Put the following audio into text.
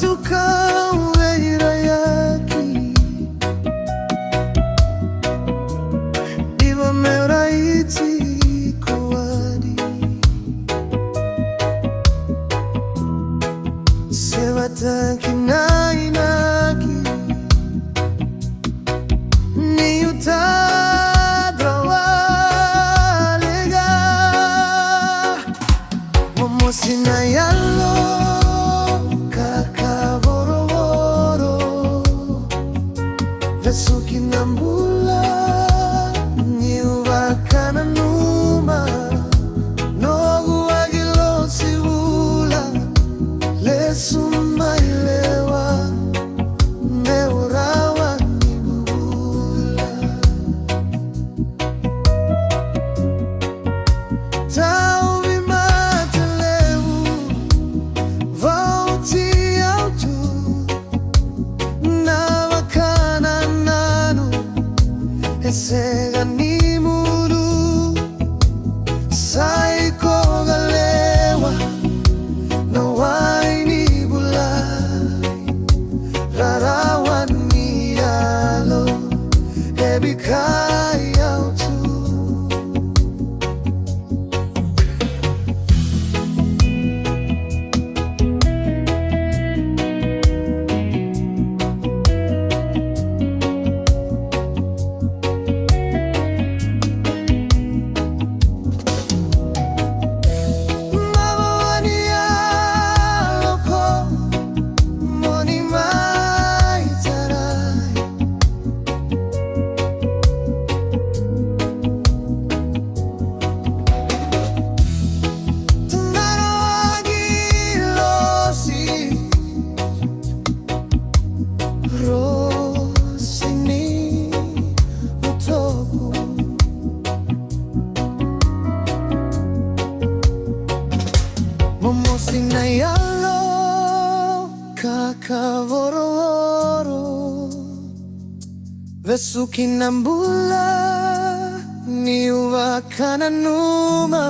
Tukang Raikivi Diva meraiti kuadi Sebatan kinai nagi Ni utadrawalega Momosinayalo Vesuki nambula niwa kana numa nogu agilosi vula lesuma ilewa neurawa nibula tau vimatelevu vauti autu Esega ni muru Saiko galewa Na waini bulai Rarawan ni alo Ebikai autu Momosinayalo kakavoro Vesuki nambula niwa kana numa